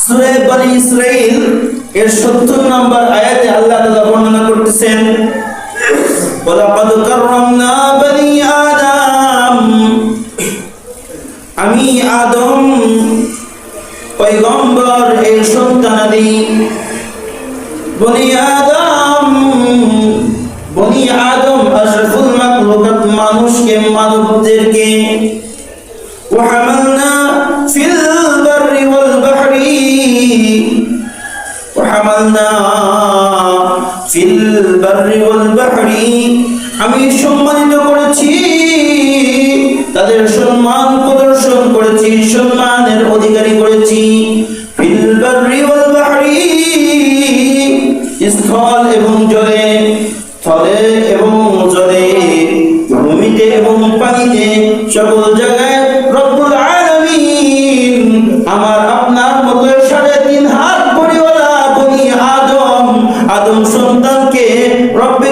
সূরা বনী ইসরাঈল এর 70 নম্বর আয়াতে আল্লাহ তাআলা বর্ণনা করতেছেন, ওয়ালাকাদ কাররামনা বনী আদম, আমি আদম পয়গম্বর এর সন্তানাদি বনী আদম আশরাফুল মাখলুকাত, মানুষকে মানবদেরকে وحملنا في البر والبحر আমি সম্মানিত করেছি, তাদের সম্মান প্রদর্শন করেছি, সম্মানের অধিকারী করেছি। ফিল বাররি ওয়াল বাহরি, স্থল এবং জলে, স্থলে এবং জলে, ভূমিতে এবং পানিতে, সকল জায়গায় রব্বুল আলামিন আমার আপনার মতো 3.5 হাত পরিওয়ালা বনি আদম সন্তানকে রব্বে